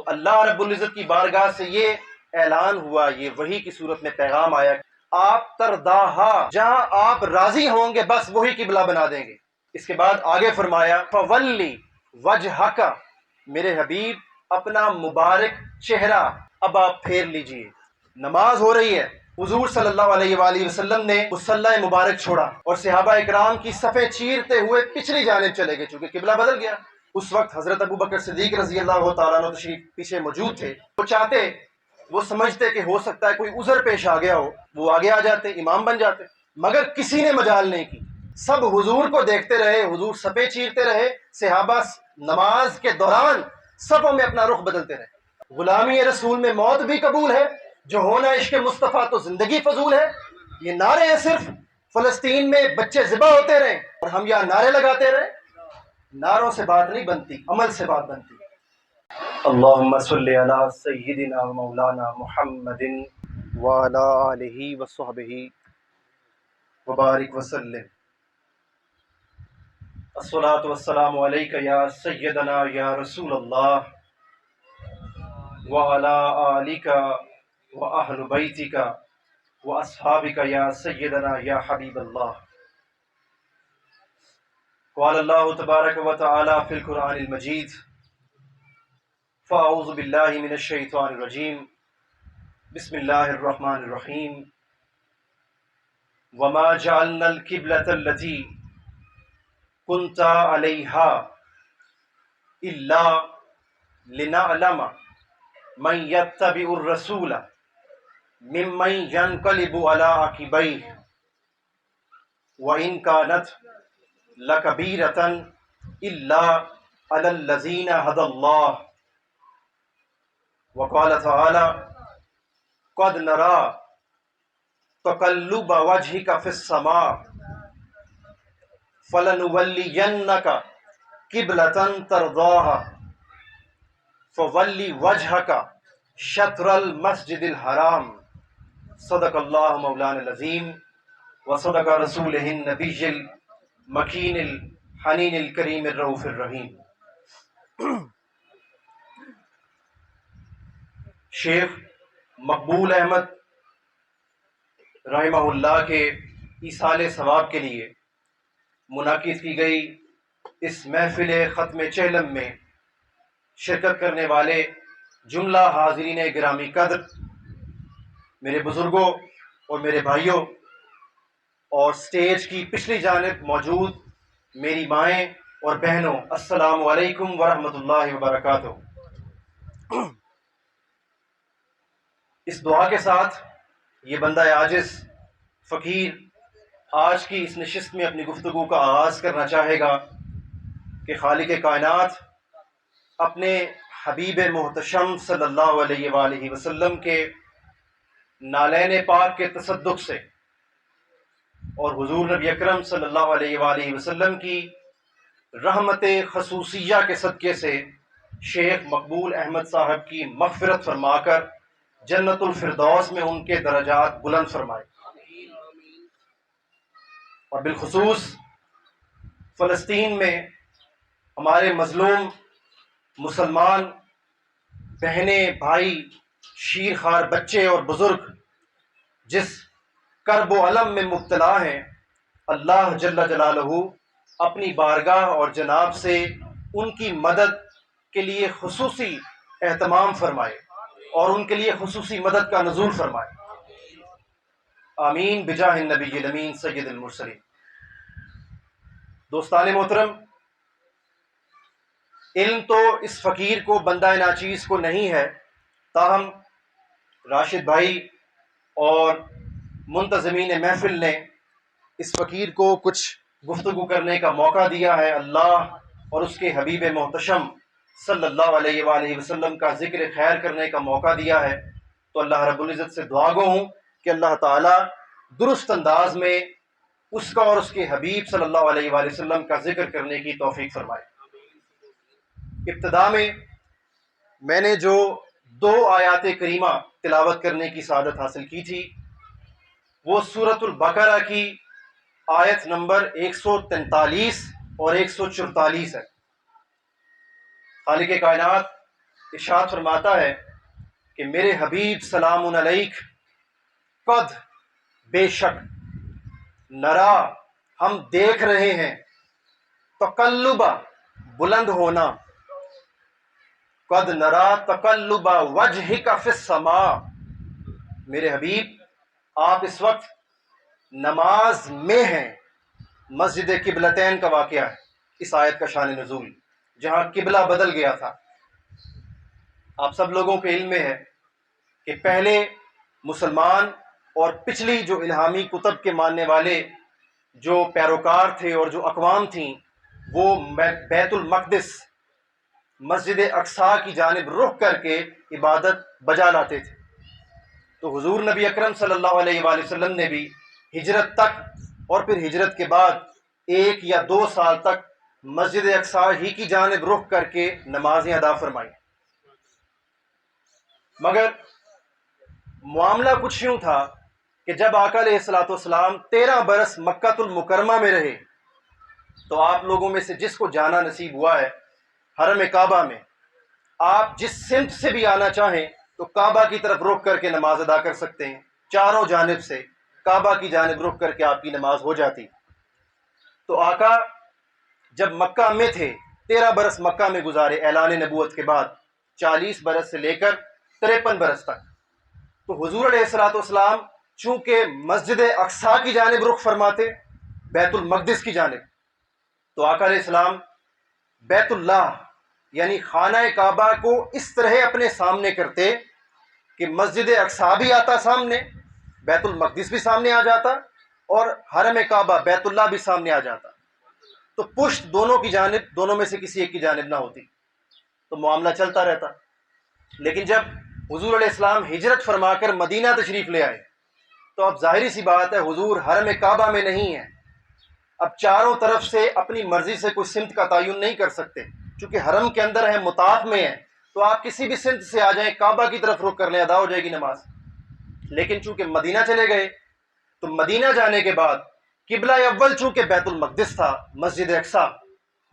اللہ رب العزت کی بارگاہ سے یہ اعلان ہوا، یہ وحی کی صورت میں پیغام آیا، آپ ترداہا، جہاں آپ راضی ہوں گے بس وہی قبلہ بنا دیں گے۔ اس کے بعد آگے فرمایا فولی وجہک، میرے حبیب اپنا مبارک چہرہ اب آپ پھیر لیجئے۔ نماز ہو رہی ہے، حضور صلی اللہ علیہ وآلہ وسلم نے مصلی مبارک چھوڑا اور صحابہ اکرام کی صفیں چیرتے ہوئے پچھلی جانب چلے گئے، چونکہ قبلہ بدل گیا۔ اس وقت حضرت ابو بکر صدیق رضی اللہ تعالیٰ عنہ تشریف پیچھے موجود تھے۔ وہ چاہتے، وہ سمجھتے کہ ہو سکتا ہے کوئی عذر پیش آ گیا ہو، وہ آگے آ جاتے، امام بن جاتے، مگر کسی نے مجال نہیں کی۔ سب حضور کو دیکھتے رہے، حضور صفیں چیرتے رہے، صحابہ نماز کے دوران صفوں میں اپنا رخ بدلتے رہے۔ غلامی رسول میں موت بھی قبول ہے، جو ہونا عشق مصطفیٰ تو زندگی فضول ہے۔ یہ نعرے ہیں، صرف فلسطین میں بچے ذبح ہوتے رہے اور ہم یہاں نعرے لگاتے رہے۔ نعروں سے بات نہیں بنتی، عمل سے بات بنتی۔ اللہم صلی علی سیدنا و مولانا محمد وعلی آلہ وصحبہ وبارک وسلم۔ الصلاۃ والسلام علیک یا سیدنا یا رسول اللہ وعلی آلک واہل بیتک واصحابک یا سیدنا یا حبیب اللہ۔ قال اللہ تبارک و تعالی فی القرآن المجید فاعوذ باللہ من الشیطان الرجیم بسم اللہ الرحمن الرحیم وما جعلنا القبلة التي كنت عليها إلا لنعلم من يتبع الرسول ممن ينقلب على عقبيه وإن كانت لكبيرة إلا على الذين هدى الله وقال تعالى قد نرى تقلب وجهك في السماء فلنولينك قبلة ترضاها فول وجهك شطر المسجد الحرام صدق اللہ مولانا العظیم وصدق رسولہ النبی المکین الحنین الکریم الرؤوف الرحیم۔ شیخ مقبول احمد رحمہ اللہ کے ایصال ثواب کے لیے منعقد کی گئی اس محفل ختم چہلم میں شرکت کرنے والے جملہ حاضرین گرامی قدر، میرے بزرگوں اور میرے بھائیوں، اور سٹیج کی پچھلی جانب موجود میری مائیں اور بہنوں، السلام علیکم ورحمۃ اللہ وبرکاتہ۔ اس دعا کے ساتھ یہ بندہ عاجز فقیر آج کی اس نشست میں اپنی گفتگو کا آغاز کرنا چاہے گا کہ خالق کائنات اپنے حبیب محتشم صلی اللہ علیہ وآلہ وسلم کے نالین پاک کے تصدق سے اور حضور نبی اکرم صلی اللہ علیہ وآلہ وسلم کی رحمت خصوصیہ کے صدقے سے شیخ مقبول احمد صاحب کی مغفرت فرما کر جنت الفردوس میں ان کے درجات بلند فرمائے، اور بالخصوص فلسطین میں ہمارے مظلوم مسلمان بہنیں، بھائی، شیر خوار بچے اور بزرگ جس کرب و علم میں مبتلا ہیں، اللہ جل جلالہ اپنی بارگاہ اور جناب سے ان کی مدد کے لیے خصوصی اہتمام فرمائے اور ان کے لیے خصوصی مدد کا نزول فرمائے، آمین بجاہ النبی الامین سید المرسلین۔ دوستان محترم، علم تو اس فقیر کو، بندہ ناچیز کو نہیں ہے، تاہم راشد بھائی اور منتظمین محفل نے اس فقیر کو کچھ گفتگو کرنے کا موقع دیا ہے، اللہ اور اس کے حبیب محتشم صلی اللہ علیہ وآلہ وسلم کا ذکر خیر کرنے کا موقع دیا ہے، تو اللہ رب العزت سے دعا گو ہوں کہ اللہ تعالیٰ درست انداز میں اس کا اور اس کے حبیب صلی اللہ علیہ وآلہ وسلم کا ذکر کرنے کی توفیق فرمائے۔ ابتدا میں نے جو 2 آیات کریمہ تلاوت کرنے کی سعادت حاصل کی تھی، وہ سورۃ البقرہ کی آیت نمبر 143 اور 144 ہے۔ خالق کائنات ارشاد فرماتا ہے کہ میرے حبیب سلام علیک قد بے شک نرا ہم دیکھ رہے ہیں تقلبا بلند ہونا قد نرا تقلبا وجہک فی السماء میرے حبیب آپ اس وقت نماز میں ہیں. مسجد قبلتین کا واقعہ ہے اس آیت کا شان نزول جہاں قبلہ بدل گیا تھا. آپ سب لوگوں کے علم میں ہے کہ پہلے مسلمان اور پچھلی جو الہامی کتب کے ماننے والے جو پیروکار تھے اور جو اقوام تھیں وہ بیت المقدس مسجد اقصیٰ کی جانب رخ کر کے عبادت بجا لاتے تھے. تو حضور نبی اکرم صلی اللہ علیہ وآلہ وسلم نے بھی ہجرت تک اور پھر ہجرت کے بعد 1 یا 2 سال تک مسجد اقصیٰ ہی کی جانب رخ کر کے نمازیں ادا فرمائیں. مگر معاملہ کچھ یوں تھا کہ جب آقا علیہ الصلوۃ والسلام 13 برس مکہ المکرمہ میں رہے تو آپ لوگوں میں سے جس کو جانا نصیب ہوا ہے حرم کعبہ میں، آپ جس سمت سے بھی آنا چاہیں تو کعبہ کی طرف رخ کر کے نماز ادا کر سکتے ہیں. چاروں جانب سے کعبہ کی جانب رخ کر کے آپ کی نماز ہو جاتی. تو آقا جب مکہ میں تھے 13 برس مکہ میں گزارے اعلان نبوت کے بعد 40 برس سے لے کر 53 برس تک. تو حضور علیہ الصلوۃ والسلام چونکہ مسجد اقصیٰ کی جانب رخ فرماتے بیت المقدس کی جانب، تو آقا علیہ السلام بیت اللہ یعنی خانہ کعبہ کو اس طرح اپنے سامنے کرتے کہ مسجد اقصیٰ بھی آتا سامنے، بیت المقدس بھی سامنے آ جاتا اور حرم کعبہ بیت اللہ بھی سامنے آ جاتا. تو پشت دونوں کی جانب، دونوں میں سے کسی ایک کی جانب نہ ہوتی تو معاملہ چلتا رہتا. لیکن جب حضور علیہ السلام ہجرت فرما کر مدینہ تشریف لے آئے تو اب ظاہری سی بات ہے حضور حرم کعبہ میں نہیں ہے. اب چاروں طرف سے اپنی مرضی سے کوئی سمت کا تعین نہیں کر سکتے چونکہ حرم کے اندر ہیں، مطاف میں ہیں، تو آپ کسی بھی سمت سے آ جائیں کعبہ کی طرف رخ کر لیں، ادا ہو جائے گی نماز. لیکن چونکہ مدینہ چلے گئے تو مدینہ جانے کے بعد قبلہ اول چونکہ بیت المقدس تھا، مسجد اقصیٰ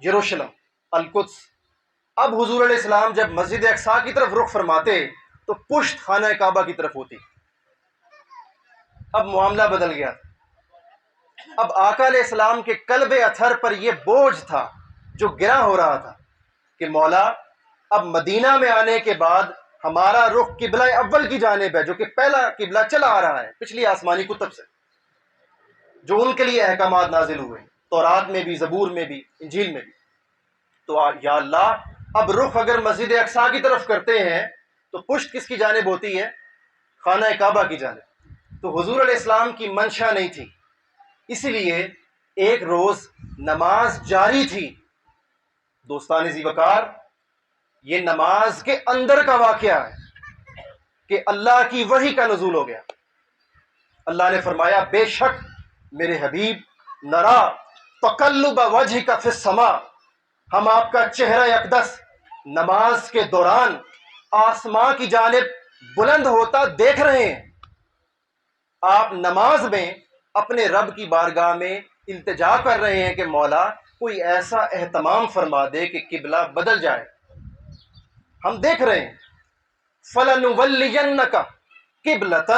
یروشلم القدس، اب حضور علیہ السلام جب مسجد اقصیٰ کی طرف رخ فرماتے تو پشت خانہ کعبہ کی طرف ہوتی. اب معاملہ بدل گیا. اب آقا علیہ السلام کے قلب اطہر پر یہ بوجھ تھا جو گرا ہو رہا تھا کہ مولا اب مدینہ میں آنے کے بعد ہمارا رخ قبلہ اول کی جانب ہے جو کہ پہلا قبلہ چلا آ رہا ہے پچھلی آسمانی کتب سے جو ان کے لیے احکامات نازل ہوئے تورات میں بھی، زبور میں بھی، انجیل میں بھی. تو یا اللہ اب رخ اگر مسجد اقصیٰ کی طرف کرتے ہیں تو پشت کس کی جانب ہوتی ہے؟ خانہ کعبہ کی جانب. تو حضور علیہ السلام کی منشا نہیں تھی، اسی لیے ایک روز نماز جاری تھی. دوستان ذی وقار، یہ نماز کے اندر کا واقعہ ہے کہ اللہ کی وحی کا نزول ہو گیا. اللہ نے فرمایا بے شک میرے حبیب نرا تقلب وجہک فی السماء، ہم آپ کا چہرہ اقدس نماز کے دوران آسماں کی جانب بلند ہوتا دیکھ رہے ہیں. آپ نماز میں اپنے رب کی بارگاہ میں التجا کر رہے ہیں کہ مولا کوئی ایسا اہتمام فرما دے کہ قبلہ بدل جائے. ہم دیکھ رہے ہیں فَلَنُوَلِّيَنَّكَ قِبْلَةً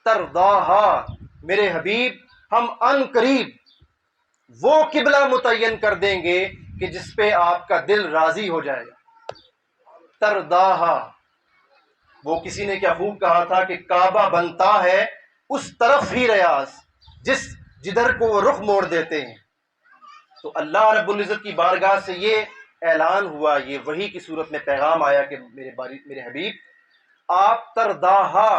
تَرْضَاهَا، میرے حبیب ہم ان قریب وہ قبلہ متعین کر دیں گے کہ جس پہ آپ کا دل راضی ہو جائے گا. ترضاها، وہ کسی نے کیا خوب کہا تھا کہ کعبہ بنتا ہے اس طرف ہی ریاض جدھر کو وہ رخ موڑ دیتے ہیں. تو اللہ رب العزت کی بارگاہ سے یہ اعلان ہوا، یہ وحی کی صورت میں پیغام آیا کہ میرے حبیب آپ ترداہا،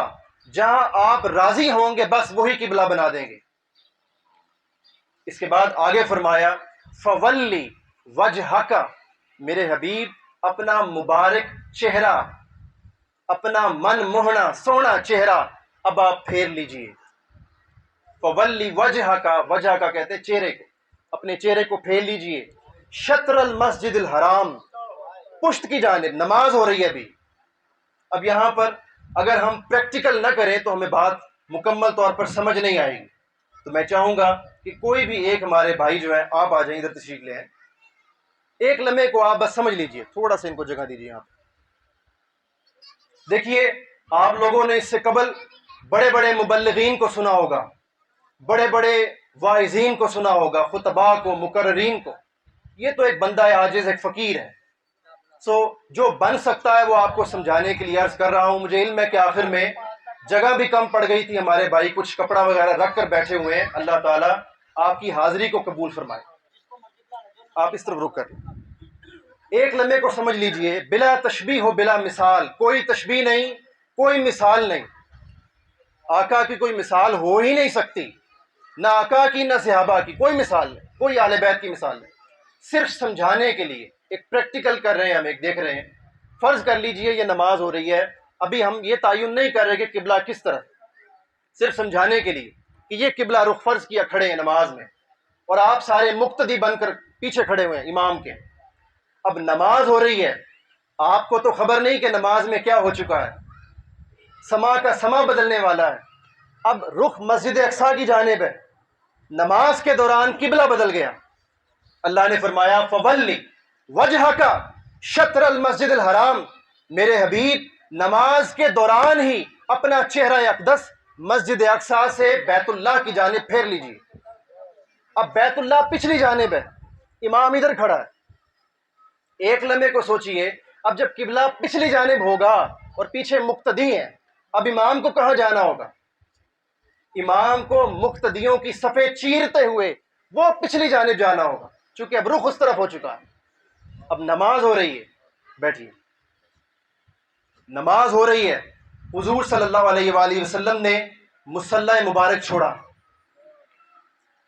جہاں آپ راضی ہوں گے بس وہی قبلہ بنا دیں گے. اس کے بعد آگے فرمایا فولی وجہک، میرے حبیب اپنا مبارک چہرہ، اپنا من موہنا سونا چہرہ اب آپ پھیر لیجئے. فولی وجہک، وجہ کا کہتے ہیں چہرے کو، اپنے چہرے کو پھیر لیجئے شطر المسجد الحرام، پشت کی جانب. نماز ہو رہی ہے ابھی. اب یہاں پر اگر ہم پریکٹیکل نہ کریں تو ہمیں بات مکمل طور پر سمجھ نہیں آئے گی. تو میں چاہوں گا کہ کوئی بھی ایک ہمارے بھائی جو ہیں آپ آ جائیں، ادھر تشریف لے آئیں. ایک لمحے کو آپ بس سمجھ لیجئے، تھوڑا سا ان کو جگہ دیجئے. آپ دیکھیے آپ لوگوں نے اس سے قبل بڑے بڑے مبلغین کو سنا ہوگا، بڑے بڑے واعظین کو سنا ہوگا، خطباء کو، مقررین کو. یہ تو ایک بندہ عاجز، ایک فقیر ہے. جو بن سکتا ہے وہ آپ کو سمجھانے کے لیے عرض کر رہا ہوں. مجھے علم ہے کہ آخر میں جگہ بھی کم پڑ گئی تھی، ہمارے بھائی کچھ کپڑا وغیرہ رکھ کر بیٹھے ہوئے ہیں. اللہ تعالیٰ آپ کی حاضری کو قبول فرمائے. آپ اس طرف رک کر ایک لمحے کو سمجھ لیجئے، بلا تشبیہ ہو بلا مثال، کوئی تشبیہ نہیں، کوئی مثال نہیں. آقا کی کوئی مثال ہو ہی نہیں سکتی، نہ آقا کی نہ صحابہ کی، کوئی مثال نہیں، کوئی اہل بیت کی مثال نہیں. صرف سمجھانے کے لیے ایک پریکٹیکل کر رہے ہیں، ہم ایک دیکھ رہے ہیں. فرض کر لیجئے یہ نماز ہو رہی ہے، ابھی ہم یہ تعین نہیں کر رہے کہ قبلہ کس طرف، صرف سمجھانے کے لیے کہ یہ قبلہ رخ فرض کیا کھڑے ہیں نماز میں، اور آپ سارے مقتدی بن کر پیچھے کھڑے ہوئے ہیں امام کے. اب نماز ہو رہی ہے، آپ کو تو خبر نہیں کہ نماز میں کیا ہو چکا ہے، سما کا سما بدلنے والا ہے. اب رخ مسجد اقصیٰ کی جانب ہے، نماز کے دوران قبلہ بدل گیا. اللہ نے فرمایا فَوَلِّ وَجْهَكَ شطر المسجد الحرام، میرے حبیب نماز کے دوران ہی اپنا چہرہ اقدس مسجد اقصیٰ سے بیت اللہ کی جانب پھیر لیجیے. اب بیت اللہ پچھلی جانب ہے، امام ادھر کھڑا ہے. ایک لمحے کو سوچئے، اب جب قبلہ پچھلی جانب ہوگا اور پیچھے مقتدی ہیں، اب امام کو کہاں جانا ہوگا؟ امام کو مقتدیوں کی صفیں چیرتے ہوئے وہ پچھلی جانب جانا ہوگا، چونکہ اب رخ اس طرف ہو چکا ہے. اب نماز ہو رہی ہے، بیٹھیے، نماز ہو رہی ہے. حضور صلی اللہ علیہ وآلہ وسلم نے مصلی مبارک چھوڑا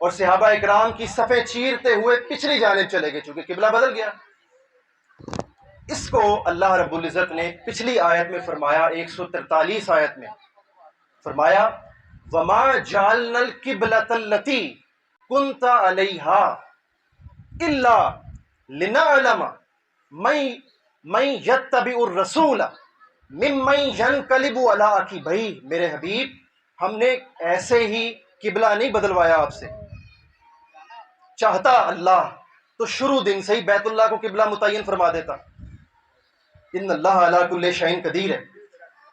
اور صحابہ اکرام کی صفیں چیرتے ہوئے پچھلی جانب چلے گئے، چونکہ قبلہ بدل گیا. اس کو اللہ رب العزت نے پچھلی آیت میں فرمایا، 143 آیت میں فرمایا وَمَا جَعَلْنَا الْقِبْلَةَ الَّتِي كُنْتَ عَلَيْهَا إِلَّا لِنَعْلَمَ مَن يَتَّبِعُ الرَّسُولَ مِمَّن يَنْقَلِبُ عَلَىٰ عَقِبَيْهِ. میرے حبیب ہم نے ایسے ہی قبلہ نہیں بدلوایا آپ سے. چاہتا اللہ تو شروع دن سے ہی بیت اللہ کو قبلہ متعین فرما دیتا. ان اللہ علی کل شیء قدیر ہے.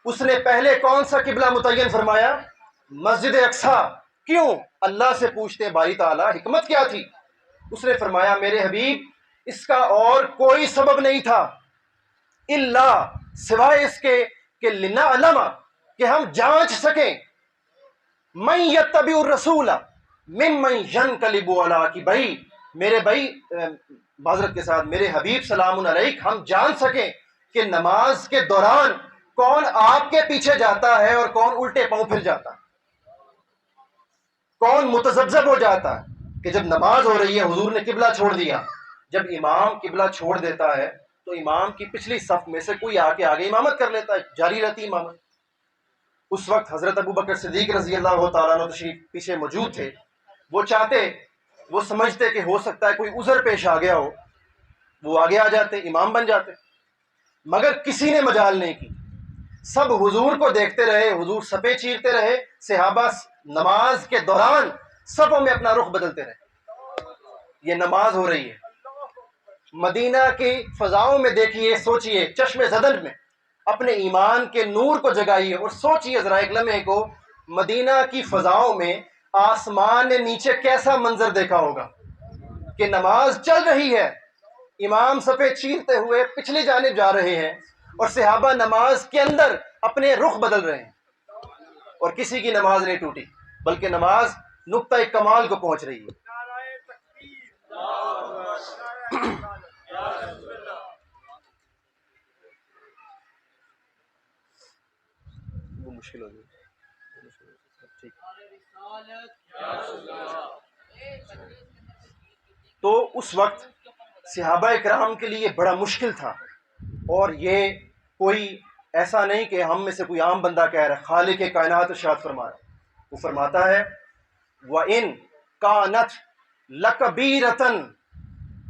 اس نے پہلے کون سا قبلہ متعین فرمایا؟ مسجد اقصیٰ. کیوں؟ اللہ سے پوچھتے ہیں باری تعالیٰ حکمت کیا تھی. اس نے فرمایا میرے حبیب اس کا اور کوئی سبب نہیں تھا الا سوائے اس کے کہ لنعلم کہ ہم جانچ سکیں من یتبع الرسول ممن ینقلب علی عقبیہ. میرے بھائی معذرت کے ساتھ میرے حبیب سلام علیک، ہم جان سکیں کہ نماز کے دوران کون آپ کے پیچھے جاتا ہے اور کون الٹے پاؤں پھر جاتا ہے، کون متذبذب ہو جاتا ہے. کہ جب نماز ہو رہی ہے حضور نے قبلہ چھوڑ دیا، جب امام قبلہ چھوڑ دیتا ہے تو امام کی پچھلی صف میں سے کوئی آ کے آگے امامت کر لیتا ہے، جاری رہتی امامت. اس وقت حضرت ابو بکر صدیق رضی اللہ تعالیٰ عنہ تشریف پیچھے موجود تھے. وہ چاہتے، وہ سمجھتے کہ ہو سکتا ہے کوئی عذر پیش آ گیا ہو، وہ آگے آ جاتے، امام بن جاتے. مگر کسی نے مجال نہیں کی، سب حضور کو دیکھتے رہے، حضور صفیں چیرتے رہے، صحابہ نماز کے دوران صفوں میں اپنا رخ بدلتے رہے. یہ نماز ہو رہی ہے مدینہ کی فضاؤں میں، دیکھیے سوچئے، چشم زدن میں اپنے ایمان کے نور کو جگائیے اور سوچئے ذرا ایک لمحے کو مدینہ کی فضاؤں میں آسمان نے نیچے کیسا منظر دیکھا ہوگا کہ نماز چل رہی ہے، امام صفیں چیرتے ہوئے پچھلی جانب جا رہے ہیں اور صحابہ نماز کے اندر اپنے رخ بدل رہے ہیں، اور کسی کی نماز نہیں ٹوٹی بلکہ نماز نقطہ کمال کو پہنچ رہی ہے. وہ مشکل ہو گئی. تو اس وقت صحابہ اکرام کے لیے بڑا مشکل تھا، اور یہ کوئی ایسا نہیں کہ ہم میں سے کوئی عام بندہ کہہ رہا ہے. خالق کائنات ارشاد فرما رہا ہے، وہ فرماتا ہے وَإِن كَانَتْ لَكَبِيرَةً،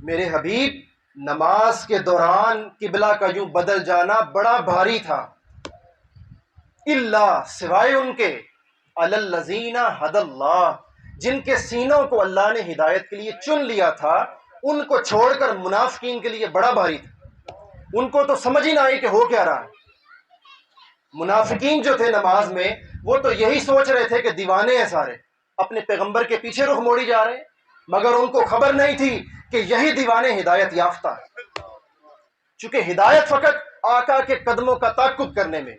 میرے حبیب نماز کے دوران قبلہ کا یوں بدل جانا بڑا بھاری تھا. الا سوائے ان کے علی الذین ھدی اللہ، جن کے سینوں کو اللہ نے ہدایت کے لیے چن لیا تھا، ان کو چھوڑ کر منافقین کے لیے بڑا بھاری تھا. ان کو تو سمجھ ہی نہ آئی کہ ہو کیا رہا ہے. منافقین جو تھے نماز میں وہ تو یہی سوچ رہے تھے کہ دیوانے ہیں سارے، اپنے پیغمبر کے پیچھے رخ موڑی جا رہے ہیں، مگر ان کو خبر نہیں تھی کہ یہی دیوانے ہدایت یافتہ ہیں۔ چونکہ ہدایت فقط آقا کے قدموں کا تعقب کرنے میں،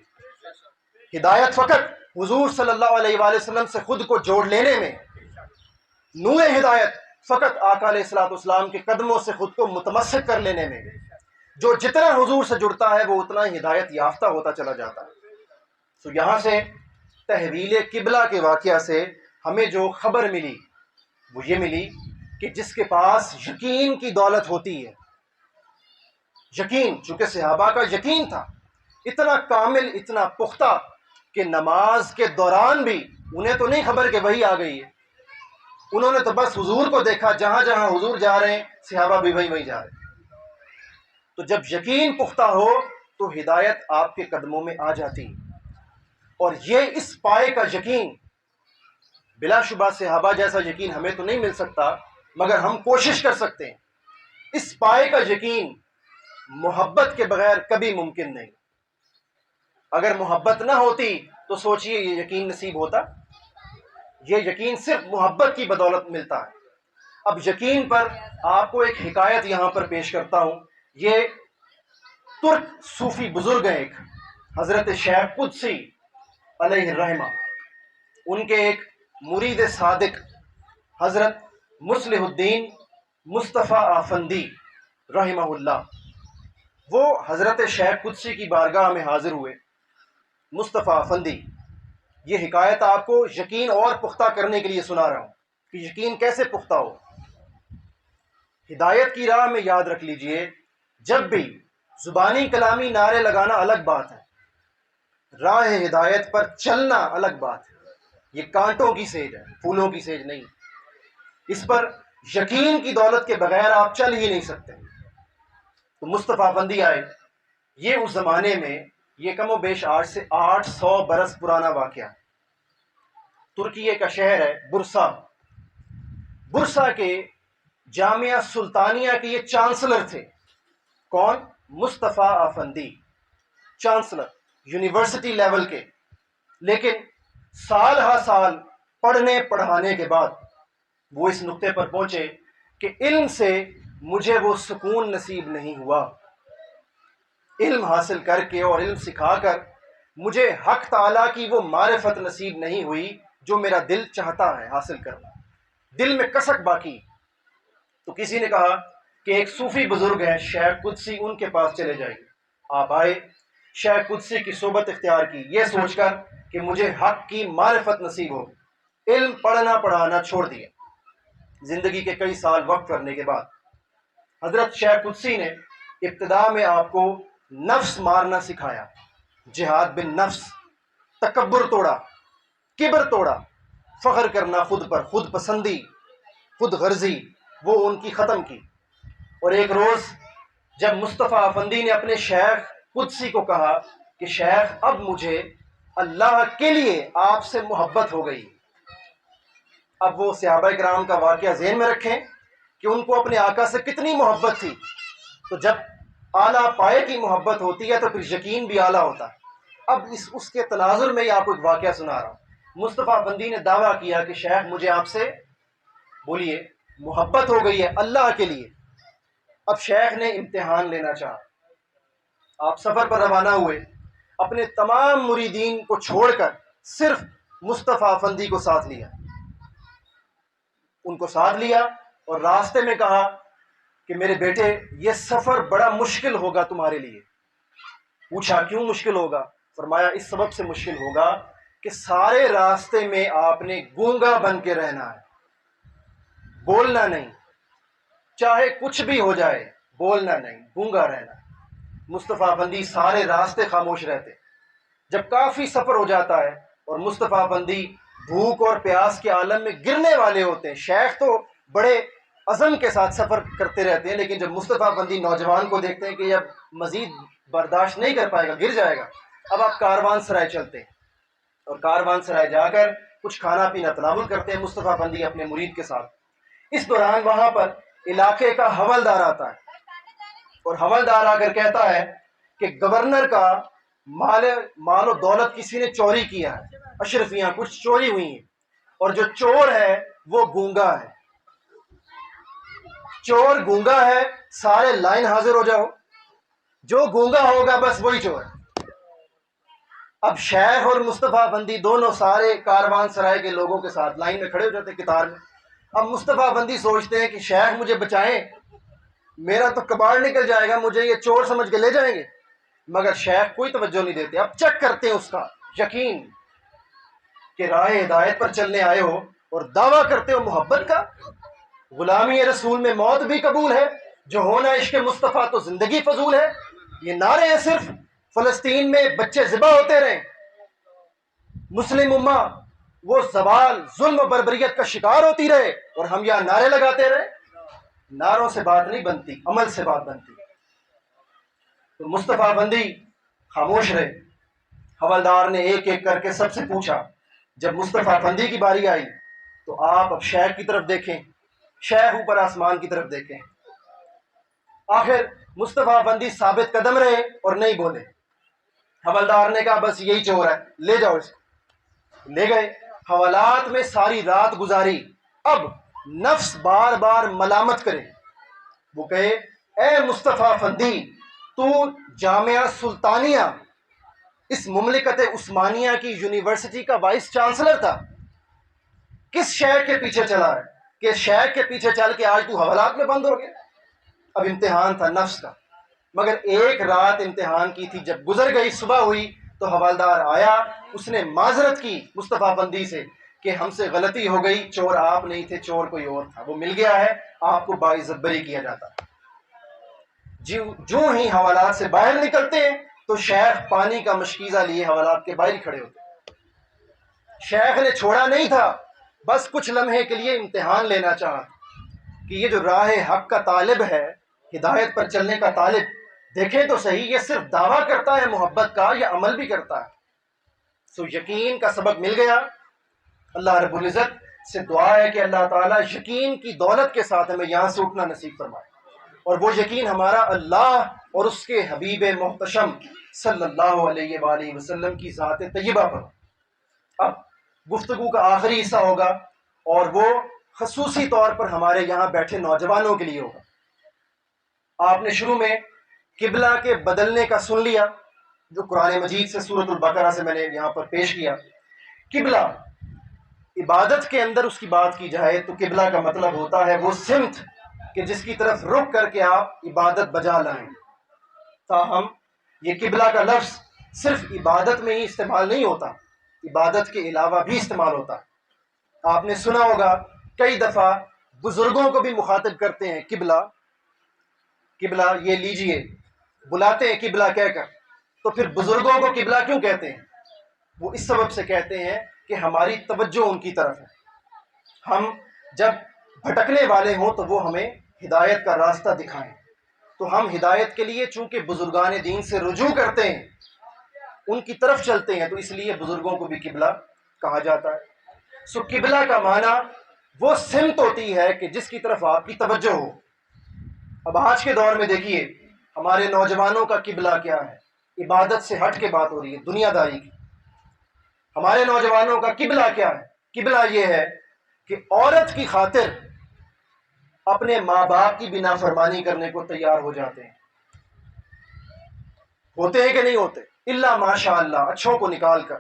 ہدایت فقط حضور صلی اللہ علیہ وآلہ وسلم سے خود کو جوڑ لینے میں، نور ہدایت فقط آقا علیہ الصلوۃ والسلام کے قدموں سے خود کو متمسک کر لینے میں۔ جو جتنا حضور سے جڑتا ہے وہ اتنا ہی ہدایت یافتہ ہوتا چلا جاتا ہے۔ تو یہاں سے تحویل قبلہ کے واقعہ سے ہمیں جو خبر ملی وہ یہ ملی کہ جس کے پاس یقین کی دولت ہوتی ہے، یقین، چونکہ صحابہ کا یقین تھا اتنا کامل، اتنا پختہ کہ نماز کے دوران بھی انہیں تو نہیں خبر کہ وہی آ گئی ہے، انہوں نے تو بس حضور کو دیکھا، جہاں جہاں حضور جا رہے ہیں صحابہ بھی وہی جا رہے ہیں۔ تو جب یقین پختہ ہو تو ہدایت آپ کے قدموں میں آ جاتی، اور یہ اس پائے کا یقین، بلا شبہ صحابہ جیسا یقین ہمیں تو نہیں مل سکتا مگر ہم کوشش کر سکتے ہیں۔ اس پائے کا یقین محبت کے بغیر کبھی ممکن نہیں۔ اگر محبت نہ ہوتی تو سوچئے یہ یقین نصیب ہوتا؟ یہ یقین صرف محبت کی بدولت ملتا ہے۔ اب یقین پر آپ کو ایک حکایت یہاں پر پیش کرتا ہوں۔ یہ ترک صوفی بزرگ ہیں، ایک حضرت شیخ قدسی علیہ الرحمہ، ان کے ایک مرید صادق حضرت مصلح الدین مصطفیٰ آفندی رحمہ اللہ، وہ حضرت شیخ قدسی کی بارگاہ میں حاضر ہوئے۔ مصطفیٰ آفندی، یہ حکایت آپ کو یقین اور پختہ کرنے کے لیے سنا رہا ہوں کہ یقین کیسے پختہ ہو۔ ہدایت کی راہ میں یاد رکھ لیجئے، جب بھی زبانی کلامی نعرے لگانا الگ بات ہے، راہ ہدایت پر چلنا الگ بات ہے۔ یہ کانٹوں کی سیج ہے، پھولوں کی سیج نہیں۔ اس پر یقین کی دولت کے بغیر آپ چل ہی نہیں سکتے۔ تو مصطفیٰ آفندی آئے، یہ اس زمانے میں، یہ کم و بیش آج سے 800 برس پرانا واقعہ، ترکیے کا شہر ہے برسا۔ برسا کے جامعہ سلطانیہ کے یہ چانسلر تھے۔ کون؟ مصطفیٰ آفندی، چانسلر، یونیورسٹی لیول کے۔ لیکن سال ہا سال پڑھنے پڑھانے کے بعد وہ اس نقطے پر پہنچے کہ علم سے مجھے وہ سکون نصیب نہیں ہوا، علم حاصل کر کے اور علم سکھا کر مجھے حق تعالیٰ کی وہ معرفت نصیب نہیں ہوئی جو میرا دل چاہتا ہے حاصل کرنا، دل میں کسک باقی۔ تو کسی نے کہا کہ ایک صوفی بزرگ ہیں شیخ قدسی، ان کے پاس چلے جائیے۔ آپ آئے، شیخ قدسی کی صحبت اختیار کی، یہ سوچ کر کہ مجھے حق کی معرفت نصیب ہو۔ علم پڑھنا پڑھانا چھوڑ دیا۔ زندگی کے کئی سال وقف کرنے کے بعد حضرت شیخ قدسی نے ابتدا میں آپ کو نفس مارنا سکھایا، جہاد بن نفس، تکبر توڑا، کبر توڑا، فخر کرنا خود پر، خود پسندی، خود غرضی، وہ ان کی ختم کی۔ اور ایک روز جب مصطفیٰ آفندی نے اپنے شیخ قدسی کو کہا کہ شیخ اب مجھے اللہ کے لیے آپ سے محبت ہو گئی، اب وہ صحابہ کرام کا واقعہ ذہن میں رکھیں کہ ان کو اپنے آقا سے کتنی محبت تھی۔ تو جب اعلیٰ پائے کی محبت ہوتی ہے تو پھر یقین بھی اعلیٰ ہوتا ہے۔ اب اس کے تناظر میں ہی آپ کو ایک واقعہ سنا رہا ہوں۔ مصطفیٰ آفندی نے دعویٰ کیا کہ شیخ مجھے آپ سے، بولیے، محبت ہو گئی ہے اللہ کے لیے۔ اب شیخ نے امتحان لینا چاہا، آپ سفر پر روانہ ہوئے، اپنے تمام مریدین کو چھوڑ کر صرف مصطفیٰ آفندی کو ساتھ لیا، ان کو ساتھ لیا اور راستے میں کہا کہ میرے بیٹے یہ سفر بڑا مشکل ہوگا تمہارے لیے۔ پوچھا کیوں مشکل ہوگا؟ فرمایا اس سبب سے مشکل ہوگا کہ سارے راستے میں آپ نے گونگا بن کے رہنا ہے، بولنا نہیں، چاہے کچھ بھی ہو جائے بولنا نہیں، گونگا رہنا۔ مصطفیٰ آفندی سارے راستے خاموش رہتے۔ جب کافی سفر ہو جاتا ہے اور مصطفیٰ آفندی بھوک اور پیاس کے عالم میں گرنے والے ہوتے ہیں، شیخ تو بڑے عزم کے ساتھ سفر کرتے رہتے ہیں، لیکن جب مصطفیٰ آفندی نوجوان کو دیکھتے ہیں کہ اب مزید برداشت نہیں کر پائے گا، گر جائے گا، اب آپ کاروان سرائے چلتے ہیں اور کاروان سرائے جا کر کچھ کھانا پینا تناول کرتے ہیں مصطفیٰ آفندی اپنے مرید کے ساتھ۔ اس دوران وہاں پر علاقے کا حوالدار آتا ہے اور حوالدار آ کر کہتا ہے کہ گورنر کا مال و دولت کسی نے چوری کیا ہے، اشرفیاں کچھ چوری ہوئی ہیں، اور جو چور ہے وہ گونگا ہے، چور گونگا ہے، سارے لائن حاضر ہو جاؤ، جو گونگا ہوگا بس وہی چور ہے۔ اب شیخ اور مصطفیٰ بندی دونوں سارے کاروان سرائے کے لوگوں کے ساتھ لائن میں کھڑے ہو جاتے قطار میں۔ اب مصطفیٰ بندی سوچتے ہیں کہ شیخ مجھے بچائیں، میرا تو کباڑ نکل جائے گا، مجھے یہ چور سمجھ کے لے جائیں گے، مگر شیخ کوئی توجہ نہیں دیتے۔ اب چیک کرتے ہیں اس کا یقین کہ راہ ہدایت پر چلنے آئے ہو اور دعویٰ کرتے ہو محبت کا، غلامی رسول میں موت بھی قبول ہے، جو ہونا عشق مصطفیٰ تو زندگی فضول ہے۔ یہ نعرے ہیں صرف فلسطین میں بچے ذبح ہوتے رہے، مسلم امہ وہ زوال ظلم و بربریت کا شکار ہوتی رہے، اور ہم یہاں نعرے لگاتے رہے۔ نعروں سے بات نہیں بنتی، عمل سے بات بنتی۔ تو مصطفیٰ بندی خاموش رہے۔ حوالدار نے ایک ایک کر کے سب سے پوچھا۔ جب مصطفیٰ بندی کی باری آئی تو آپ اب شیخ کی طرف دیکھیں، شیخ اوپر آسمان کی طرف دیکھیں۔ آخر مصطفیٰ بندی ثابت قدم رہے اور نہیں بولے۔ حوالدار نے کہا بس یہی چور ہے، لے جاؤ اس کو۔ لے گئے، حوالات میں ساری رات گزاری۔ اب نفس بار بار ملامت کرے، وہ کہے اے مصطفیٰ بندی، تو جامعہ سلطانیہ اس مملکت عثمانیہ کی یونیورسٹی کا وائس چانسلر تھا، کس شہر کے پیچھے چلا ہے کہ شہر کے پیچھے چل کے آج تو حوالات میں بند ہو گیا؟ اب امتحان تھا نفس کا، مگر ایک رات امتحان کی تھی، جب گزر گئی صبح ہوئی تو حوالدار آیا، اس نے معذرت کی مصطفیٰ بندی سے کہ ہم سے غلطی ہو گئی، چور آپ نہیں تھے، چور کوئی اور تھا، وہ مل گیا ہے، آپ کو باعزت بری کیا جاتا ہے۔ جو ہی حوالات سے باہر نکلتے ہیں تو شیخ پانی کا مشکیزہ لیے حوالات کے باہر کھڑے ہوتے۔ شیخ نے چھوڑا نہیں تھا، بس کچھ لمحے کے لیے امتحان لینا چاہا کہ یہ جو راہ حق کا طالب ہے، ہدایت پر چلنے کا طالب، دیکھیں تو صحیح یہ صرف دعویٰ کرتا ہے محبت کا یا عمل بھی کرتا ہے۔ سو یقین کا سبق مل گیا۔ اللہ رب العزت سے دعا ہے کہ اللہ تعالیٰ یقین کی دولت کے ساتھ ہمیں یہاں سے اٹھنا نصیب فرمائے، اور وہ یقین ہمارا اللہ اور اس کے حبیب محتشم صلی اللہ علیہ وآلہ وسلم کی ذات طیبہ پر۔ اب گفتگو کا آخری حصہ ہوگا، اور وہ خصوصی طور پر ہمارے یہاں بیٹھے نوجوانوں کے لیے ہوگا۔ آپ نے شروع میں قبلہ کے بدلنے کا سن لیا، جو قرآن مجید سے سورۃ البقرہ سے میں نے یہاں پر پیش کیا۔ قبلہ عبادت کے اندر اس کی بات کی جائے تو قبلہ کا مطلب ہوتا ہے وہ سمت کہ جس کی طرف رخ کر کے آپ عبادت بجا لائیں۔ تاہم یہ قبلہ کا لفظ صرف عبادت میں ہی استعمال نہیں ہوتا، عبادت کے علاوہ بھی استعمال ہوتا ہے۔ آپ نے سنا ہوگا کئی دفعہ بزرگوں کو بھی مخاطب کرتے ہیں قبلہ، قبلہ یہ لیجئے، بلاتے ہیں قبلہ کہہ کر۔ تو پھر بزرگوں کو قبلہ کیوں کہتے ہیں؟ وہ اس سبب سے کہتے ہیں کہ ہماری توجہ ان کی طرف ہے، ہم جب بھٹکنے والے ہوں تو وہ ہمیں ہدایت کا راستہ دکھائیں، تو ہم ہدایت کے لیے چونکہ بزرگان دین سے رجوع کرتے ہیں، ان کی طرف چلتے ہیں، تو اس لیے بزرگوں کو بھی قبلہ کہا جاتا ہے۔ سو قبلہ کا معنی وہ سمت ہوتی ہے کہ جس کی طرف آپ کی توجہ ہو۔ اب آج کے دور میں دیکھیے ہمارے نوجوانوں کا قبلہ کیا ہے، عبادت سے ہٹ کے بات ہو رہی ہے، دنیا داری کی۔ ہمارے نوجوانوں کا قبلہ کیا ہے؟ قبلہ یہ ہے کہ عورت کی خاطر اپنے ماں باپ کی بھی نافرمانی کرنے کو تیار ہو جاتے ہیں۔ ہوتے ہیں کہ نہیں ہوتے؟ الا ماشاء اللہ، اچھوں کو نکال کر۔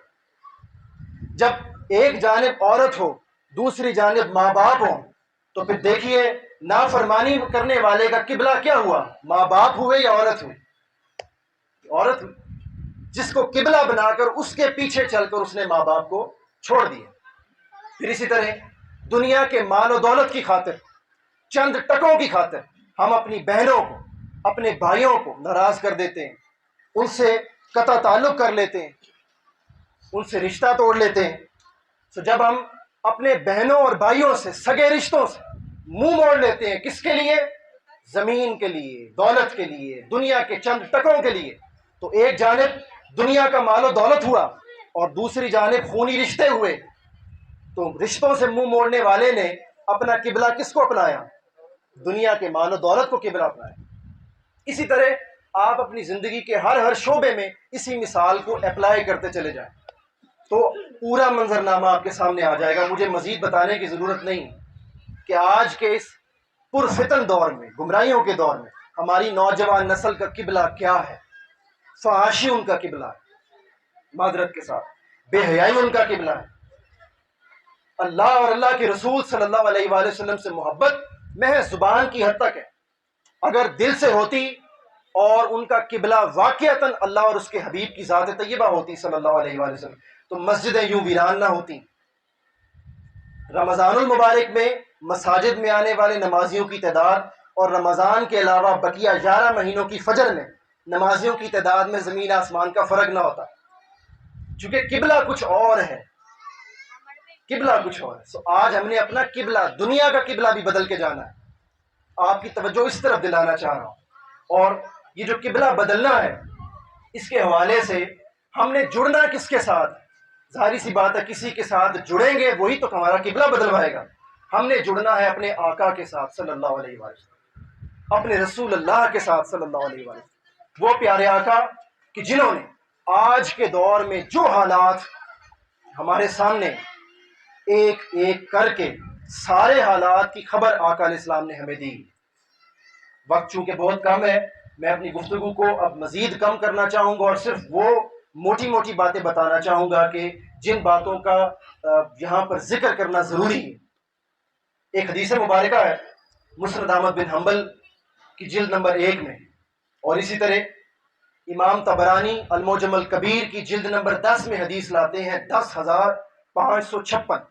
جب ایک جانب عورت ہو، دوسری جانب ماں باپ ہوں، تو پھر دیکھیے نافرمانی کرنے والے کا قبلہ کیا ہوا؟ ماں باپ ہوئے یا عورت ہوئی؟ عورت ہوئی، جس کو قبلہ بنا کر اس کے پیچھے چل کر اس نے ماں باپ کو چھوڑ دیا۔ پھر اسی طرح دنیا کے مال و دولت کی خاطر، چند ٹکوں کی خاطر ہم اپنی بہنوں کو، اپنے بھائیوں کو ناراض کر دیتے ہیں، ان سے قطع تعلق کر لیتے ہیں، ان سے رشتہ توڑ لیتے ہیں۔ تو جب ہم اپنے بہنوں اور بھائیوں سے، سگے رشتوں سے منہ موڑ لیتے ہیں، کس کے لیے؟ زمین کے لیے، دولت کے لیے، دنیا کے چند ٹکوں کے لیے، تو ایک جانب دنیا کا مال و دولت ہوا اور دوسری جانب خونی رشتے ہوئے۔ تو رشتوں سے منہ موڑنے والے نے اپنا قبلہ کس کو اپنایا؟ دنیا کے مال و دولت کو قبلہ اپنایا۔ اسی طرح آپ اپنی زندگی کے ہر شعبے میں اسی مثال کو اپلائی کرتے چلے جائیں تو پورا منظرنامہ آپ کے سامنے آ جائے گا۔ مجھے مزید بتانے کی ضرورت نہیں کہ آج کے اس پرفتن دور میں، گمراہیوں کے دور میں، ہماری نوجوان نسل کا قبلہ کیا ہے۔ فحاشی ان کا قبلہ ہے، معذرت کے ساتھ بے حیائی ان کا قبلہ ہے۔ اللہ اور اللہ کے رسول صلی اللہ علیہ وآلہ وسلم سے محبت محض زبان کی حد تک ہے، اگر دل سے ہوتی اور ان کا قبلہ واقعتاً اللہ اور اس کے حبیب کی ذات طیبہ ہوتی صلی اللہ علیہ وآلہ وسلم، تو مسجدیں یوں ویران نہ ہوتی۔ رمضان المبارک میں مساجد میں آنے والے نمازیوں کی تعداد اور رمضان کے علاوہ بقیہ 11 مہینوں کی فجر میں نمازیوں کی تعداد میں زمین آسمان کا فرق نہ ہوتا، چونکہ قبلہ کچھ اور ہے، قبلہ کچھ اور ہے۔ سو آج ہم نے اپنا قبلہ، دنیا کا قبلہ بھی بدل کے جانا ہے۔ آپ کی توجہ اس طرف دلانا چاہ رہا ہوں، اور یہ جو قبلہ بدلنا ہے اس کے حوالے سے ہم نے جڑنا کس کے ساتھ؟ ظاہری سی بات ہے، کسی کے ساتھ جڑیں گے وہی تو ہمارا قبلہ بدلوائے گا۔ ہم نے جڑنا ہے اپنے آقا کے ساتھ صلی اللہ علیہ وسلم، اپنے رسول اللہ کے ساتھ صلی اللہ علیہ وسلم، وہ پیارے آقا کہ جنہوں نے آج کے دور میں جو حالات ہمارے سامنے ایک ایک کر کے سارے حالات کی خبر آقا علیہ السلام نے ہمیں دی۔ وقت چونکہ بہت کم ہے، میں اپنی گفتگو کو اب مزید کم کرنا چاہوں گا اور صرف وہ موٹی موٹی باتیں بتانا چاہوں گا کہ جن باتوں کا یہاں پر ذکر کرنا ضروری ہے۔ ایک حدیث مبارکہ ہے مسند احمد بن حنبل کی جلد نمبر 1 میں، اور اسی طرح امام طبرانی المعجم الکبیر کی جلد نمبر 10 میں حدیث لاتے ہیں، 10,556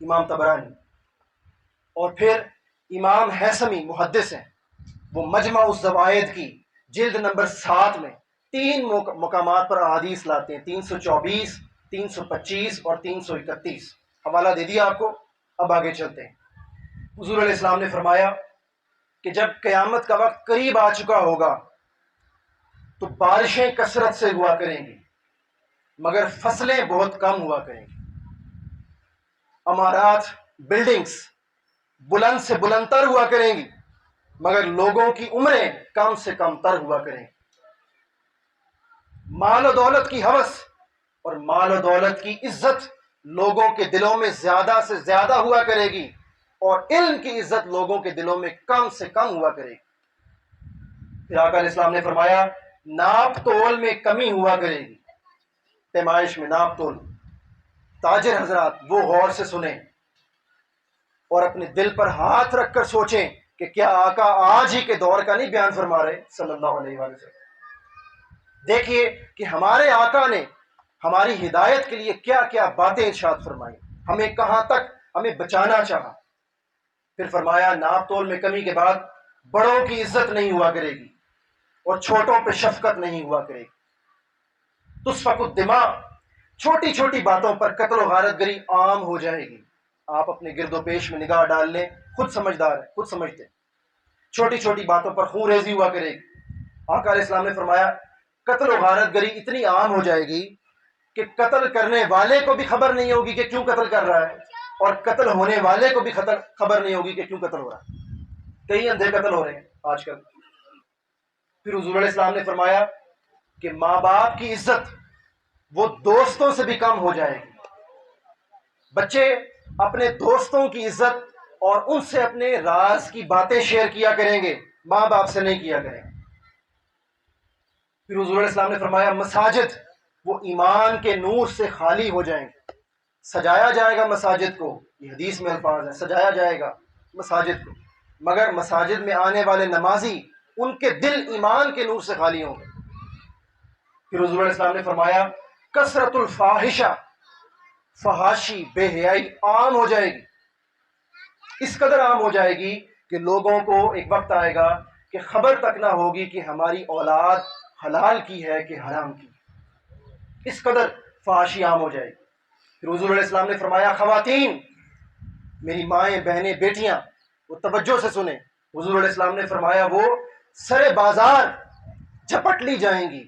امام طبرانی۔ اور پھر امام حیثمی محدث ہیں، وہ مجمع الزوائد کی جلد نمبر 7 میں 3 مقامات پر احادیث لاتے ہیں، 324، 325 اور 331۔ حوالہ دے دیا آپ کو، اب آگے چلتے ہیں۔ حضور علیہ السلام نے فرمایا کہ جب قیامت کا وقت قریب آ چکا ہوگا تو بارشیں کثرت سے ہوا کریں گی مگر فصلیں بہت کم ہوا کریں گی، عمارات، بلڈنگز بلند سے بلند تر ہوا کریں گی مگر لوگوں کی عمریں کم سے کم تر ہوا کریں گی، مال و دولت کی ہوس اور مال و دولت کی عزت لوگوں کے دلوں میں زیادہ سے زیادہ ہوا کرے گی، اور علم کی عزت لوگوں کے دلوں میں کم سے کم ہوا کرے گی۔ پھر آقا علیہ السلام نے فرمایا ناپ تول میں کمی ہوا کرے گی، پیمائش میں ناپ تول۔ تاجر حضرات وہ غور سے سنیں اور اپنے دل پر ہاتھ رکھ کر سوچیں کہ کیا آقا آج ہی کے دور کا نہیں بیان فرما رہے صلی اللہ علیہ وسلم۔ دیکھیے کہ ہمارے آقا نے ہماری ہدایت کے لیے کیا کیا باتیں ارشاد فرمائی، ہمیں کہاں تک ہمیں بچانا چاہا۔ پھر فرمایا ناپ تول میں کمی کے بعد بڑوں کی عزت نہیں ہوا کرے گی اور چھوٹوں پہ شفقت نہیں ہوا کرے گی۔ تسفک الدماء، چھوٹی چھوٹی باتوں پر قتل و غارت گری عام ہو جائے گی۔ آپ اپنے گرد و پیش میں نگاہ ڈال لیں، خود سمجھدار ہے، خود سمجھتے ہیں، چھوٹی چھوٹی باتوں پر خون ریزی ہوا کرے گی۔ آقا علیہ السلام نے فرمایا قتل و غارت گری اتنی عام ہو جائے گی کہ قتل کرنے والے کو بھی خبر نہیں ہوگی کہ کیوں قتل کر رہا ہے، اور قتل ہونے والے کو بھی خبر نہیں ہوگی کہ کیوں قتل ہو رہا ہے۔ کئی اندھے قتل ہو رہے ہیں آج کل۔ پھر حضور علیہ السلام نے فرمایا کہ ماں باپ کی عزت وہ دوستوں سے بھی کم ہو جائے گی۔ بچے اپنے دوستوں کی عزت اور ان سے اپنے راز کی باتیں شیئر کیا کریں گے، ماں باپ سے نہیں کیا کریں گے۔ پھر حضور علیہ السلام نے فرمایا مساجد وہ ایمان کے نور سے خالی ہو جائیں گے، سجایا جائے گا مساجد کو، یہ حدیث میں الفاظ ہے، سجایا جائے گا مساجد کو، مگر مساجد میں آنے والے نمازی ان کے دل ایمان کے نور سے خالی ہوں گے۔ پھر حضور علیہ السلام نے فرمایا کثرت الفاحشہ، فحاشی، بے حیائی عام ہو جائے گی، اس قدر عام ہو جائے گی کہ لوگوں کو ایک وقت آئے گا کہ خبر تک نہ ہوگی کہ ہماری اولاد حلال کی ہے کہ حرام کی، اس قدر فحاشی عام ہو جائے گی۔ پھر حضور علیہ السلام نے فرمایا خواتین، میری مائیں، بہنیں، بیٹیاں، وہ توجہ سے سنیں، حضور علیہ السلام نے فرمایا وہ سرے بازار جھپٹ لی جائیں گی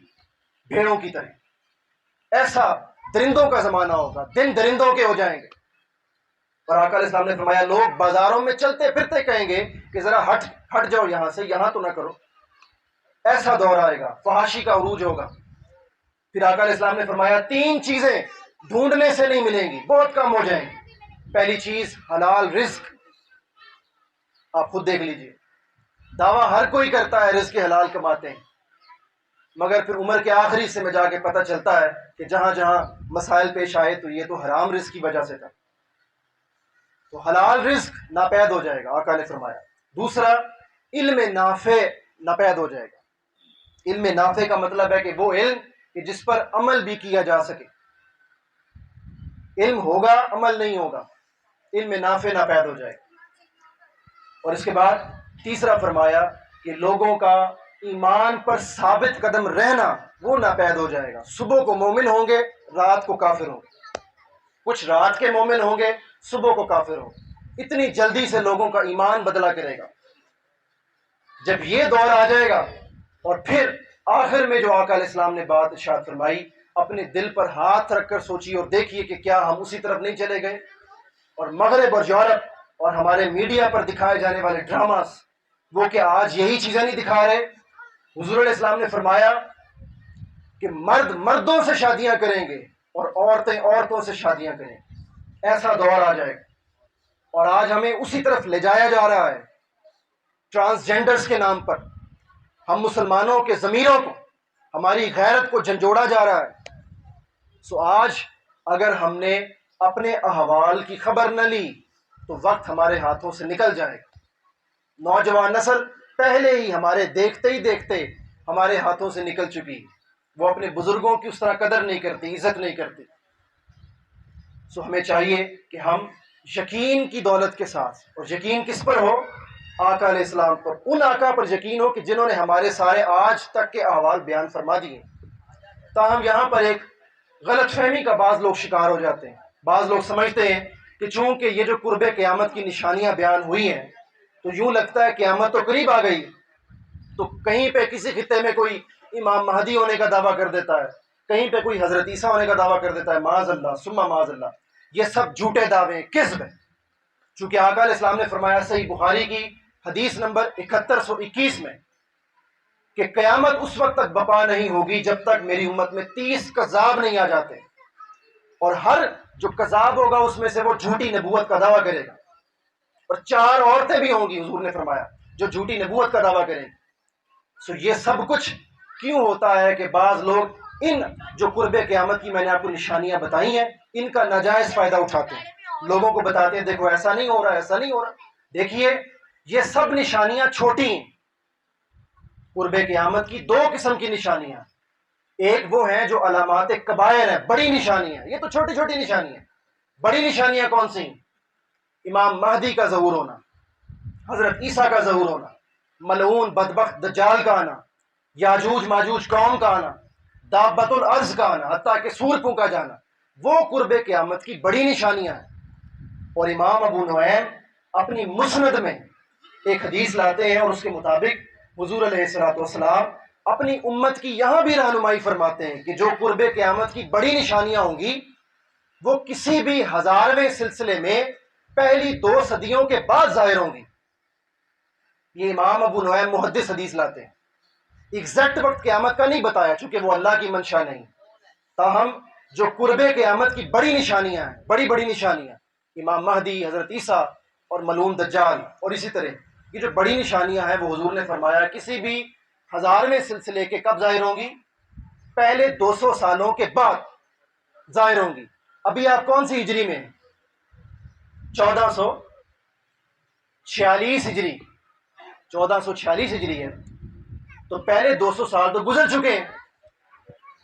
بھیڑوں کی طرح، ایسا درندوں کا زمانہ ہوگا، دن درندوں کے ہو جائیں گے۔ اور آقا علیہ السلام نے فرمایا لوگ بازاروں میں چلتے پھرتے کہیں گے کہ ذرا ہٹ جاؤ یہاں سے، یہاں تو نہ کرو، ایسا دور آئے گا، فحاشی کا عروج ہوگا۔ پھر آقا علیہ السلام نے فرمایا 3 چیزیں ڈھونڈنے سے نہیں ملیں گی، بہت کم ہو جائیں گی۔ پہلی چیز حلال رزق، آپ خود دیکھ لیجئے، دعویٰ ہر کوئی کرتا ہے رزق حلال کماتے ہیں، مگر پھر عمر کے آخری حصے میں جا کے پتہ چلتا ہے کہ جہاں جہاں مسائل پیش آئے تو یہ تو حرام رزق کی وجہ سے تھا۔ تو حلال رزق ناپید ہو جائے گا، آقا نے فرمایا۔ دوسرا، علم نافع ناپید ہو جائے گا۔ علم نافع کا مطلب ہے کہ وہ علم کہ جس پر عمل بھی کیا جا سکے۔ علم ہوگا، عمل نہیں ہوگا، علم نافع ناپید ہو جائے گا۔ اور اس کے بعد تیسرا فرمایا کہ لوگوں کا ایمان پر ثابت قدم رہنا وہ ناپید ہو جائے گا۔ صبح کو مومن ہوں گے، رات کو کافر ہوں گے، کچھ رات کے مومن ہوں گے، صبح کو کافر ہوں گے۔ اتنی جلدی سے لوگوں کا ایمان بدلا کرے گا۔ جب یہ دور آ جائے گا، اور پھر آخر میں جو آقا علیہ السلام نے بات ارشاد فرمائی، اپنے دل پر ہاتھ رکھ کر سوچیے اور دیکھیے کہ کیا ہم اسی طرف نہیں چلے گئے؟ اور مغرب اور یورپ اور ہمارے میڈیا پر دکھائے جانے والے ڈراماز وہ کیا آج یہی چیزیں نہیں دکھا رہے؟ حضور علیہ السلام نے فرمایا کہ مرد مردوں سے شادیاں کریں گے اور عورتیں عورتوں سے شادیاں کریں گے۔ ایسا دور آ جائے گا، اور آج ہمیں اسی طرف لے جایا جا رہا ہے ٹرانسجینڈرز کے نام پر۔ ہم مسلمانوں کے ضمیروں کو، ہماری غیرت کو جھنجھوڑا جا رہا ہے۔ سو آج اگر ہم نے اپنے احوال کی خبر نہ لی تو وقت ہمارے ہاتھوں سے نکل جائے گا۔ نوجوان نسل پہلے ہی ہمارے دیکھتے ہی دیکھتے ہمارے ہاتھوں سے نکل چکی، وہ اپنے بزرگوں کی اس طرح قدر نہیں کرتی، عزت نہیں کرتی۔ سو ہمیں چاہیے کہ ہم یقین کی دولت کے ساتھ، اور یقین کس پر ہو؟ آقا علیہ السلام پر، ان آقا پر یقین ہو کہ جنہوں نے ہمارے سارے آج تک کے احوال بیان فرما دیے۔ تاہم یہاں پر ایک غلط فہمی کا بعض لوگ شکار ہو جاتے ہیں۔ بعض لوگ سمجھتے ہیں کہ چونکہ یہ جو قرب قیامت کی نشانیاں بیان ہوئی ہیں تو یوں لگتا ہے قیامت تو قریب آ گئی، تو کہیں پہ کسی خطے میں کوئی امام مہدی ہونے کا دعویٰ کر دیتا ہے، کہیں پہ کوئی حضرت عیسیٰ ہونے کا دعویٰ کر دیتا ہے۔ معاذ اللہ ثم معاذ اللہ، یہ سب جھوٹے دعوے ہیں، کذب ہیں۔ چونکہ آقا علیہ السلام نے فرمایا صحیح بخاری کی حدیث نمبر 7121 میں کہ قیامت اس وقت تک بپا نہیں ہوگی جب تک میری امت میں 30 کذاب نہیں آ جاتے، اور ہر جو کذاب ہوگا اس میں سے وہ جھوٹی نبوت کا دعویٰ کرے گا، اور 4 عورتیں بھی ہوں گی، حضور نے فرمایا، جو جھوٹی نبوت کا دعویٰ کریں گی۔ سو یہ سب کچھ کیوں ہوتا ہے کہ بعض لوگ ان جو قرب قیامت کی میں نے آپ کو نشانیاں بتائی ہیں ان کا ناجائز فائدہ اٹھاتے ہیں، لوگوں کو بتاتے ہیں دیکھو ایسا نہیں ہو رہا، ایسا نہیں ہو رہا۔ دیکھیے یہ سب نشانیاں چھوٹی ہیں۔ قرب قیامت کی 2 قسم کی نشانیاں، ایک وہ ہیں جو علامات کبائر ہیں، بڑی نشانیاں، یہ تو چھوٹی چھوٹی نشانیاں۔ بڑی نشانیاں کون سی ہیں؟ امام مہدی کا ظہور ہونا، حضرت عیسیٰ کا ظہور ہونا، ملعون بدبخت دجال کا آنا، یاجوج ماجوج قوم کا آنا، دابت الارض کا آنا، حتیٰ کہ سور پھونکا جانا، وہ قرب قیامت کی بڑی نشانیاں ہیں۔ اور امام ابو نعیم اپنی مسند میں ایک حدیث لاتے ہیں، اور اس کے مطابق حضور علیہ السلام اپنی امت کی یہاں بھی رہنمائی فرماتے ہیں کہ جو قرب قیامت کی بڑی نشانیاں ہوں گی وہ کسی بھی 1000ویں سلسلے میں پہلی 2 صدیوں کے بعد ظاہر ہوں گی۔ یہ امام ابو نعیم محدث حدیث لاتے ہیں، ایگزیکٹ وقت قیامت کا نہیں بتایا چونکہ وہ اللہ کی منشا نہیں، تاہم جو قرب قیامت کی بڑی نشانیاں ہیں، بڑی بڑی نشانیاں، امام مہدی، حضرت عیسیٰ اور ملعون دجال، اور اسی طرح یہ جو بڑی نشانیاں ہیں وہ حضور نے فرمایا کسی بھی 1000ویں سلسلے کے کب ظاہر ہوں گی؟ پہلے 200 سالوں کے بعد ظاہر ہوں گی۔ ابھی آپ کون سی ہجری میں ہیں؟ 1446 ہجری، 1446 ہجری ہے، تو پہلے 200 سال تو گزر چکے ہیں،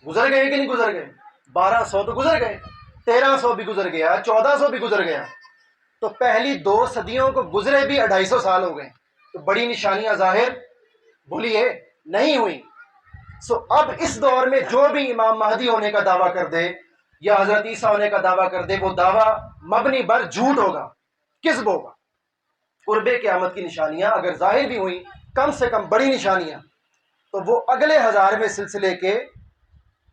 گزر گئے کہ نہیں گزر گئے؟ 1200 تو گزر گئے، 1300 بھی گزر گیا، 1400 بھی گزر گیا، تو پہلی 2 صدیوں کو گزرے بھی 250 سال ہو گئے، تو بڑی نشانیاں ظاہر بولیے نہیں ہوئی۔ سو اب اس دور میں جو بھی امام مہدی ہونے کا دعویٰ کر دے یا حضرت عیسیٰ ہونے کا دعویٰ کر دے، وہ دعویٰ مبنی بر جھوٹ ہوگا، کذب ہوگا۔ قرب قیامت کی نشانیاں اگر ظاہر بھی ہوئیں، کم سے کم بڑی نشانیاں، تو وہ اگلے 1000ویں سلسلے کے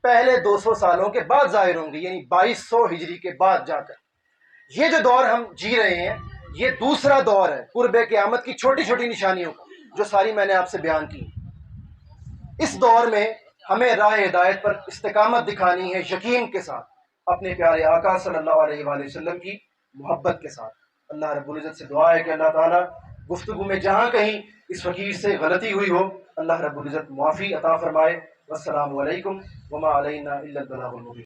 پہلے 200 سالوں کے بعد ظاہر ہوں گی، یعنی 2200 ہجری کے بعد جا کر۔ یہ جو دور ہم جی رہے ہیں یہ دوسرا دور ہے قرب قیامت کی چھوٹی چھوٹی نشانیوں کا، جو ساری میں نے آپ سے بیان کی۔ اس دور میں ہمیں راہ ہدایت پر استقامت دکھانی ہے، یقین کے ساتھ، اپنے پیارے آقا صلی اللہ علیہ وآلہ وسلم کی محبت کے ساتھ۔ اللہ رب العزت سے دعا ہے کہ اللہ تعالیٰ گفتگو میں جہاں کہیں اس فقیر سے غلطی ہوئی ہو، اللہ رب العزت معافی عطا فرمائے۔ والسلام علیکم وما علینا الا البلاغ المبین۔